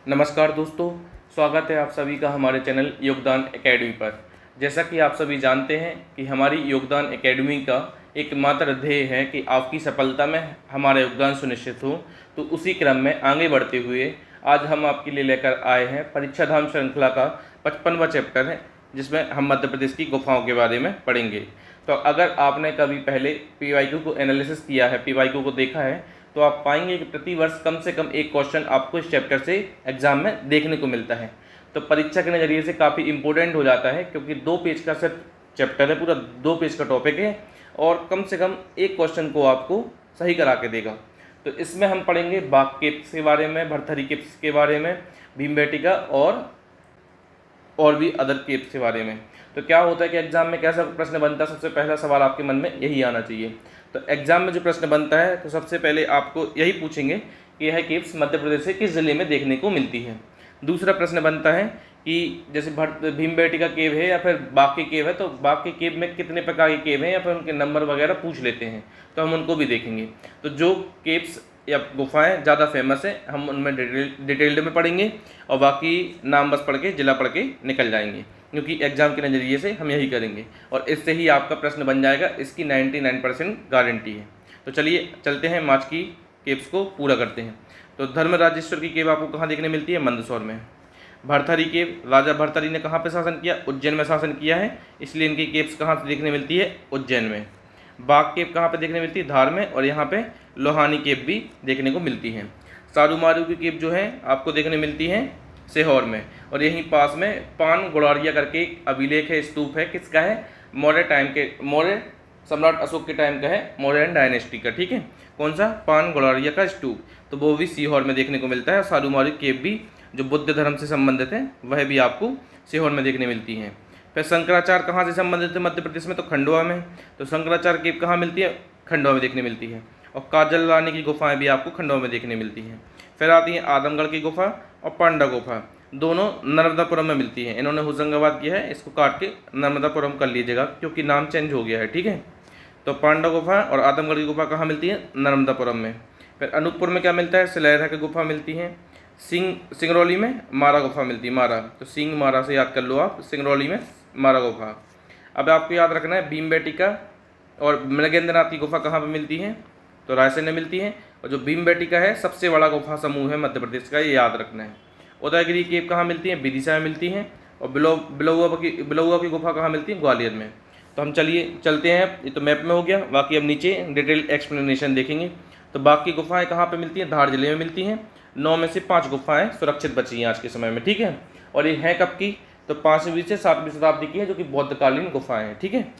नमस्कार दोस्तों, स्वागत है आप सभी का हमारे चैनल योगदान एकेडमी पर। जैसा कि आप सभी जानते हैं कि हमारी योगदान एकेडमी का एकमात्र ध्येय है कि आपकी सफलता में हमारा योगदान सुनिश्चित हो। तो उसी क्रम में आगे बढ़ते हुए आज हम आपके लिए लेकर आए हैं परीक्षा धाम श्रृंखला का 55वां चैप्टर है, जिसमें हम मध्य प्रदेश की गुफाओं के बारे में पढ़ेंगे। तो अगर आपने कभी पहले पीवाईक्यू को एनालिसिस किया है, पीवाईक्यू को देखा है, तो आप पाएंगे कि प्रतिवर्ष कम से कम एक क्वेश्चन आपको इस चैप्टर से एग्जाम में देखने को मिलता है। तो परीक्षा के नज़रिए से काफ़ी इंपॉर्टेंट हो जाता है, क्योंकि 2 पेज का सिर्फ चैप्टर है, पूरा 2 पेज का टॉपिक है और कम से कम एक क्वेश्चन को आपको सही करा के देगा। तो इसमें हम पढ़ेंगे बाघ केव्स के बारे में, भरथरी केव्स के बारे में, भीमबेटका और भी अदर केव्स के बारे में। तो क्या होता है कि एग्जाम में कैसा प्रश्न बनता है, सबसे पहला सवाल आपके मन में यही आना चाहिए। तो एग्जाम में जो प्रश्न बनता है तो सबसे पहले आपको यही पूछेंगे कि यह केव्स मध्य प्रदेश के किस ज़िले में देखने को मिलती है। दूसरा प्रश्न बनता है कि जैसे भीमबेटका केव है या फिर बाघ की केव है, तो बाघ के केव में कितने प्रकार के केव हैं या फिर उनके नंबर वगैरह पूछ लेते हैं, तो हम उनको भी देखेंगे। तो जो केव्स या गुफाएं ज़्यादा फेमस है हम उनमें डिटेल्ड में पढ़ेंगे और बाकी नाम बस पढ़ के जिला पढ़ के निकल जाएंगे, क्योंकि एग्जाम के नज़रिए से हम यही करेंगे और इससे ही आपका प्रश्न बन जाएगा। इसकी 99% गारंटी है। तो चलिए चलते हैं, मार्च की केव्स को पूरा करते हैं। तो धर्मराजेश्वर की केव आपको कहाँ देखने मिलती है? मंदसौर में। भरथरी केव, राजा भरथरी ने कहाँ पे शासन किया? उज्जैन में शासन किया है, इसलिए इनकी केव्स कहाँ से देखने मिलती है? उज्जैन में। बाघ केव कहाँ पे देखने मिलती है? धार में, और यहाँ पे लोहानी केव भी देखने को मिलती है। सारू मारू की केव जो है आपको देखने मिलती है सीहोर में, और यहीं पास में पान गुड़ारिया करके एक अभिलेख है, स्तूप है, किसका है? मौर्य सम्राट अशोक के टाइम का है, मौर्यन डायनेस्टी का। ठीक है, कौन सा? पान गुड़ारिया का स्तूप, तो वो भी सीहोर में देखने को मिलता है। सारू मारू केव भी जो बुद्ध धर्म से संबंधित है वह भी आपको सीहोर में देखने मिलती है। फिर शंकराचार्य कहाँ से संबंधित है मध्य प्रदेश में? तो खंडवा में। तो शंकराचार्य केव कहाँ मिलती है? खंडवा में देखने मिलती है। और काजल रानी की गुफाएं भी आपको खंडवा में देखने मिलती हैं। फिर आती है आदमगढ़ की गुफा और पांडा गुफा, दोनों नर्मदापुरम में मिलती है। इन्होंने होशंगाबाद किया है, इसको काट के नर्मदापुरम कर लीजिएगा क्योंकि नाम चेंज हो गया है। ठीक है, तो पांडा गुफा और आदमगढ़ की गुफा कहाँ मिलती है? नर्मदापुरम में। फिर अनूपपुर में क्या मिलता है? सिलेहरा की गुफा मिलती है। सिंगरौली में मारा गुफा मिलती है, मारा, तो सिंह मारा से याद कर लो आप, सिंगरौली में मारा गुफा। अब आपको याद रखना है भीमबेटका और मृगेंद्रनाथ की गुफा कहाँ पे मिलती है? तो रायसेन में मिलती है। और जो भीमबेटका है सबसे बड़ा गुफा समूह है मध्य प्रदेश का, ये याद रखना है। उदयगिरी केव कहाँ मिलती है? विदिशा में मिलती है। और बिलौआ की गुफा कहाँ मिलती है? ग्वालियर में। तो हम चलते हैं, ये तो मैप में हो गया, बाकी अब नीचे डिटेल एक्सप्लेनेशन देखेंगे। तो बाकी गुफाएं कहाँ पे मिलती हैं? धार जिले में मिलती हैं। 9 में से 5 गुफाएं सुरक्षित बची हैं आज के समय में। ठीक है, और ये हैं कब की? तो 5वीं से 7वीं शताब्दी की है, जो कि बौद्धकालीन गुफाएं हैं। ठीक है,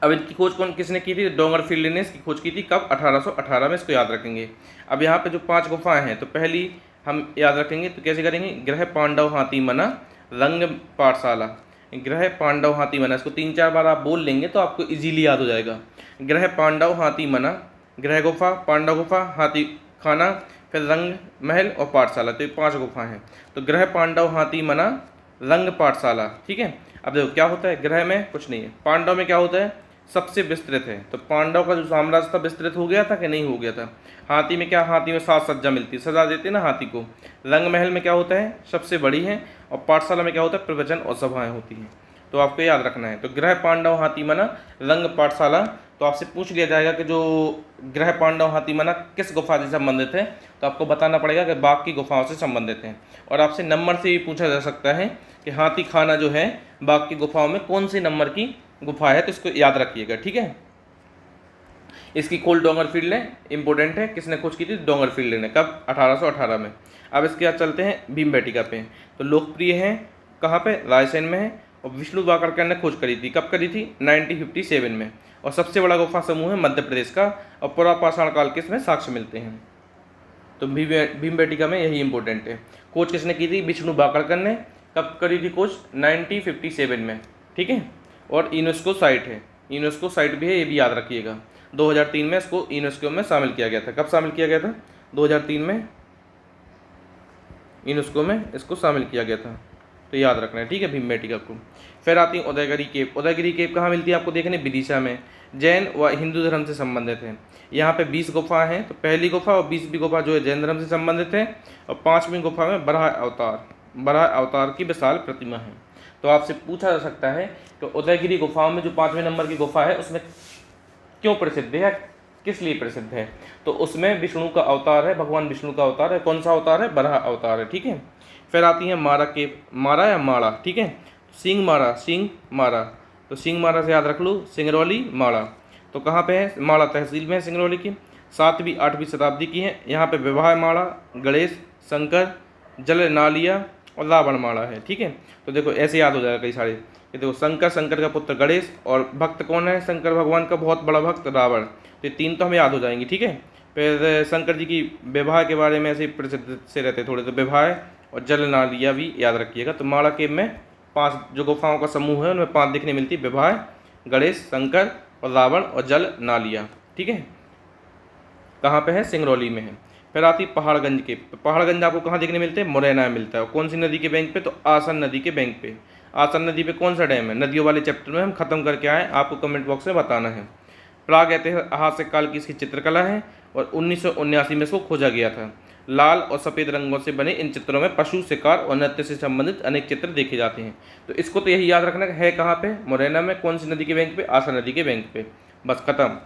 अब इनकी खोज किसने की थी? डोंगरफील्ड ने इसकी खोज की थी। कब? 1818 में, इसको याद रखेंगे। अब यहाँ पे जो 5 गुफाएं हैं, तो पहली हम याद रखेंगे, तो कैसे करेंगे? गृह पांडव हाथी मना रंग पाठशाला। गृह पांडव हाथी मना, इसको 3-4 बार आप बोल लेंगे तो आपको इजीली याद हो जाएगा। गृह पांडव हाथी मना, गृह गुफा, पांडव गुफा, हाथी खाना, फिर रंग महल और पाठशाला, तो ये 5 गुफाएं हैं। तो गृह पांडव हाथी मना रंग पाठशाला। ठीक है, अब देखो क्या होता है, गृह में कुछ नहीं है, पांडव में क्या होता है? सबसे विस्तृत है, तो पांडव का जो साम्राज्य था विस्तृत हो गया था कि नहीं हो गया था? हाथी में क्या? हाथी में 7 सज्जा मिलती है, सजा देते ना हाथी को। रंग महल में क्या होता है? सबसे बड़ी है। और पाठशाला में क्या होता है? प्रवचन और सभाएं होती हैं। तो आपको याद रखना है। तो गृह पांडव हाथी मना रंग पाठशाला, तो आपसे पूछ लिया जाएगा कि जो गृह पांडव हाथी मना किस गुफा से संबंधित है, तो आपको बताना पड़ेगा कि बाघ की गुफाओं से संबंधित है। और आपसे नंबर से भी पूछा जा सकता है कि हाथी खाना जो है बाघ की गुफाओं में कौन सी नंबर की गुफा है, तो इसको याद रखिएगा। ठीक है, इसकी खोज डोंगरफील्ड ने, इंपॉर्टेंट है, किसने खोज की थी? डोंगरफील्ड ने। कब? 1818 में। अब इसके बाद चलते हैं भीमबेटका पे। तो लोकप्रिय है कहाँ पे? रायसेन में है। और विष्णु वाकड़कर ने खोज करी थी, कब करी थी? 1957 में। और सबसे बड़ा गुफा समूह है मध्य प्रदेश का, और पुरापाषाण काल के इसमें साक्ष्य मिलते हैं। तो भीमबेटका में यही इंपॉर्टेंट है। खोज किसने की थी? विष्णु वाकड़कर ने। कब करी थी खोज? 1957 में। ठीक है, और यूनेस्को साइट है, यूनेस्को साइट भी है, ये भी याद रखिएगा। 2003 में इसको यूनेस्को में शामिल किया गया था। कब शामिल किया गया था? 2003 में यूनेस्को में इसको शामिल किया गया था। तो याद रखना है, ठीक है, भीमबेटका को। फिर आती है उदयगिरी केव। उदयगिरी केव कहाँ मिलती है आपको देखने, विदिशा में। जैन व हिंदू धर्म से संबंधित है। यहाँ पे 20 गुफा हैं, तो पहली गुफा और 20वीं गुफा जो है जैन धर्म से संबंधित है, और 5वीं गुफा में बराह अवतार की विशाल प्रतिमा है। तो आपसे पूछा जा सकता है कि उदयगिरी गुफाओं में जो 5वें नंबर की गुफा है उसमें क्यों प्रसिद्ध है, किस लिए प्रसिद्ध है, तो उसमें विष्णु का अवतार है, भगवान विष्णु का अवतार है। कौन सा अवतार है, बराह अवतार है, ठीक है। फिर आती है मारा केव, मारा या माड़ा, ठीक है, सिंह मारा, तो सिंह मारा से याद रख लो, सिंगरौली माड़ा। तो कहाँ पे है, माड़ा तहसील में है सिंगरौली की, 7वीं 8वीं शताब्दी की है। यहाँ पे विवाह माड़ा, गणेश, शंकर, जल नालिया और रावण माड़ा है, ठीक है। तो देखो ऐसे याद हो जाएगा कई सारे कि देखो शंकर का पुत्र गणेश, और भक्त कौन है, शंकर भगवान का बहुत बड़ा भक्त रावण। तो ये 3 तो हमें याद हो जाएंगी, ठीक है। फिर शंकर जी की विवाह के बारे में ऐसे प्रसिद्ध से रहते थोड़े, तो विवाह और जल नालिया भी याद रखिएगा। तो माड़ा केव में 5 जो गुफाओं का समूह है उनमें 5 देखने मिलती है, विवाह, गणेश, शंकर और रावण और जल नालिया, ठीक है। कहाँ पे है, सिंगरौली में है। फिर आती पहाड़गंज के, तो पहाड़गंज आपको कहाँ देखने मिलते हैं, मुरैना में मिलता है। कौन सी नदी के बैंक पे, तो आसन नदी के बैंक पे। आसन नदी पे कौन सा डैम है, नदियों वाले चैप्टर में हम खत्म करके आए, आपको कमेंट बॉक्स में बताना है। प्राग ऐतिहासिक काल की इसकी चित्रकला है और 1979 में इसको खोजा गया था। लाल और सफ़ेद रंगों से बने इन चित्रों में पशु, शिकार और नृत्य से संबंधित अनेक चित्र देखे जाते हैं। तो इसको तो यही याद रखना है कहाँ पे, मुरैना में। कौन सी नदी के बैंक पे, आसन नदी के बैंक पे। बस खत्म।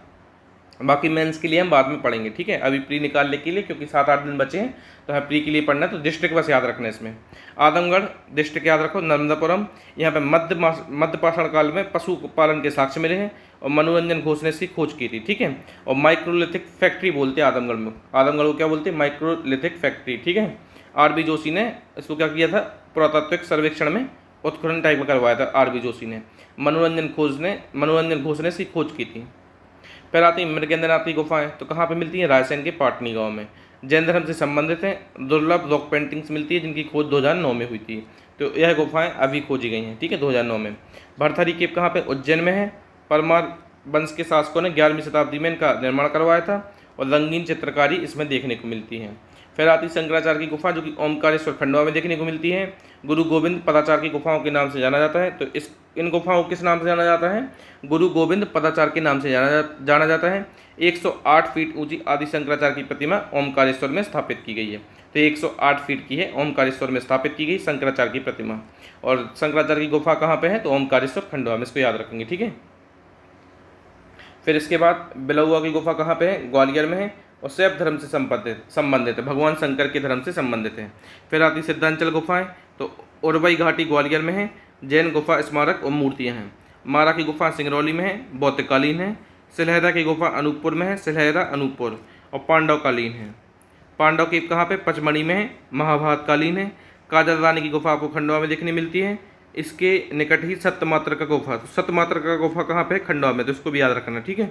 बाकी मेंस के लिए हम बाद में पढ़ेंगे, ठीक है। अभी प्री निकालने के लिए, क्योंकि 7-8 दिन बचे हैं, तो हमें प्री के लिए पढ़ना है। तो डिस्ट्रिक्ट बस याद रखना है इसमें। आदमगढ़ डिस्ट्रिक्ट याद रखो, नर्मदापुरम। यहाँ पे मध्य पाषाण काल में पशु पालन के साक्ष्य मिले हैं और मनोरंजन घोष ने इसकी खोज की थी, ठीक है। और माइक्रोलिथिक फैक्ट्री बोलते हैं आदमगढ़ में, आदमगढ़ को क्या बोलते हैं, माइक्रोलिथिक फैक्ट्री, ठीक है। RB जोशी ने इसको क्या किया था, पुरातात्विक सर्वेक्षण में उत्खनन टाइप में करवाया था RB जोशी ने। मनोरंजन घोष ने इसकी खोज की थी। फिर आती है मृगेंद्रनाथ की गुफाएं, तो कहाँ पे मिलती हैं, रायसेन के पाटनी गांव में। जैन धर्म से संबंधित हैं, दुर्लभ रॉक पेंटिंग्स मिलती है जिनकी खोज 2009 में हुई थी। तो यह गुफाएं अभी खोजी गई हैं, ठीक है, 2009 में। भरथरी केव कहाँ पे, उज्जैन में है। परमार वंश के शासकों ने 11वीं शताब्दी में इनका निर्माण करवाया था और रंगीन चित्रकारी इसमें देखने को मिलती है। फिर आती शंकराचार्य की गुफा, जो कि ओमकारेश्वर खंडवा में देखने को मिलती है। गुरु गोविंद पदाचार की गुफाओं के नाम से जाना जाता है। तो इन गुफाओं को किस नाम से जाना जाता है, गुरु गोविंद पदाचार के नाम से जाना जाता है। 108 फीट ऊंची आदि शंकराचार्य की प्रतिमा ओमकारेश्वर में स्थापित की गई है। तो 108 फीट की है, ओमकारेश्वर में स्थापित की गई शंकराचार्य की प्रतिमा। और शंकराचार्य की गुफा कहाँ पे है, तो ओमकारेश्वर खंडवा में, इसको याद रखेंगे, ठीक है। फिर इसके बाद बिलौआ की गुफा कहाँ पे है, ग्वालियर में है और शैव धर्म से संबंधित है, भगवान शंकर के धर्म से संबंधित है। फिर आती सिद्धांचल गुफाएं, तो उरवई घाटी ग्वालियर में है। जैन गुफा स्मारक और मूर्तियां हैं। मारा की गुफा सिंगरौली में है, बौद्धकालीन है। सिलहरा की गुफा अनूपपुर में है, सिलहरा अनूपपुर। और पांडवकालीन है। पांडव की कहाँ पे, पचमढ़ी में है, महाभारतकालीन है। काजल रानी की गुफा आपको खंडवा में देखने मिलती है। इसके निकट ही सप्तमात्रका गुफा, तो सप्तमात्रका गुफा कहाँ पे है, खंडवा में, तो इसको भी याद रखना, ठीक है।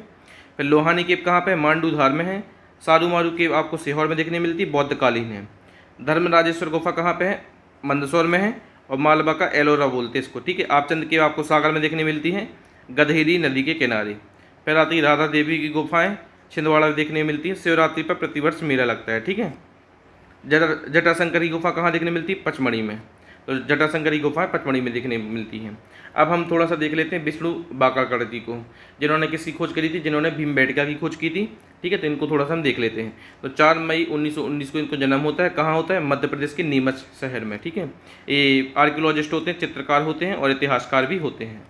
फिर लोहानी केव कहाँ पे, मांडूधार में है। सारूमारू केव आपको सीहोर में देखने मिलती है, बौद्धकालीन है। धर्मराजेश्वर गुफा कहाँ पे है, मंदसौर में है और मालवा का एलोरा बोलते हैं इसको, ठीक है। आपचंद केव आपको सागर में देखने मिलती है, गधेरी नदी के किनारे। फिर आती है राधा देवी की गुफाएं, छिंदवाड़ा में देखने मिलती है। शिवरात्रि पर प्रतिवर्ष मेला लगता है, ठीक है। जटाशंकर की गुफा कहाँ देखने मिलती है, पचमढ़ी में। तो जटाशंकर की गुफाएं पचमढ़ी में देखने मिलती हैं। अब हम थोड़ा सा देख लेते हैं विष्णु बाकड़कर जी को, जिन्होंने किसकी खोज करी थी, जिन्होंने भीमबेटका की खोज की थी, ठीक है। तो इनको थोड़ा सा हम देख लेते हैं। तो 4 मई 1919 को इनको जन्म होता है। कहाँ होता है, मध्य प्रदेश के नीमच शहर में, ठीक है। ये आर्कियोलॉजिस्ट होते हैं, चित्रकार होते हैं और इतिहासकार भी होते हैं।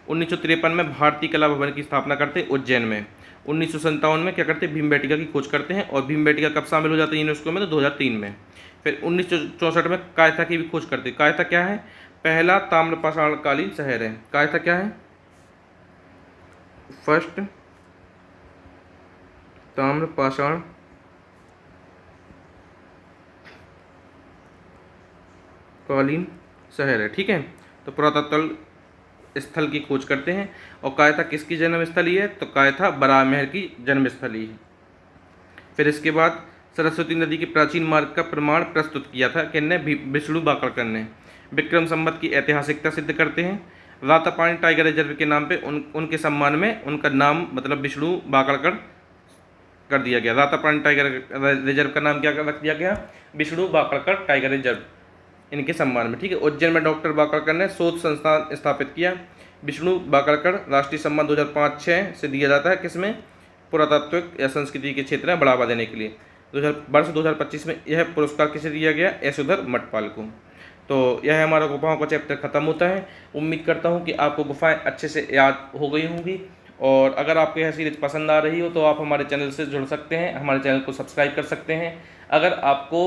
1953 में भारतीय कला भवन की स्थापना करते हैं उज्जैन में। 1957 में क्या करते हैं, भीमबेटका की खोज करते हैं। और भीमबेटका कब शामिल हो जाते हैं यूनेस्को में, तो 2003 में। फिर 1964 में कायथा की भी खोज करते हैं। कायथा क्या है, पहला ताम्रपाषाणकालीन शहर है। कायथा क्या है, फर्स्ट ताम्रपाषाण कालीन शहर है, ठीक है। तो पुरातत्व स्थल की खोज करते हैं। और कायथा किसकी जन्मस्थली है, तो कायथा बराहमहर की जन्मस्थली है। फिर इसके बाद सरस्वती नदी के प्राचीन मार्ग का प्रमाण प्रस्तुत किया था किसने, विष्णु बाकड़कर ने। विक्रम संवत की ऐतिहासिकता सिद्ध करते हैं। रातापानी टाइगर रिजर्व के नाम पे उनके सम्मान में उनका नाम मतलब विष्णु बाकड़कर कर दिया गया। रातापानी टाइगर रिजर्व का नाम क्या रख दिया गया, विष्णु बाकड़कर टाइगर रिजर्व, इनके सम्मान में, ठीक है। उज्जैन में डॉक्टर वाकड़कर ने शोध संस्थान स्थापित किया। विष्णु वाकड़कर राष्ट्रीय सम्मान 2005-06 से दिया जाता है, किसमें? पुरातात्विक या संस्कृति के क्षेत्र में बढ़ावा देने के लिए। वर्ष 2025 में यह पुरस्कार किसे दिया गया? यशोधर मठपाल को। तो यह हमारा गुफाओं का चैप्टर खत्म होता है। उम्मीद करता हूँ कि आपको गुफाएं अच्छे से याद हो गई होंगी, और अगर आपको यह सीरीज पसंद आ रही हो तो आप हमारे चैनल से जुड़ सकते हैं, हमारे चैनल को सब्सक्राइब कर सकते हैं। अगर आपको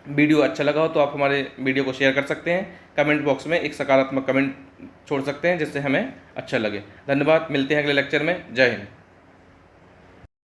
वीडियो अच्छा लगा हो तो आप हमारे वीडियो को शेयर कर सकते हैं, कमेंट बॉक्स में एक सकारात्मक कमेंट छोड़ सकते हैं जिससे हमें अच्छा लगे। धन्यवाद, मिलते हैं अगले लेक्चर में। जय हिंद।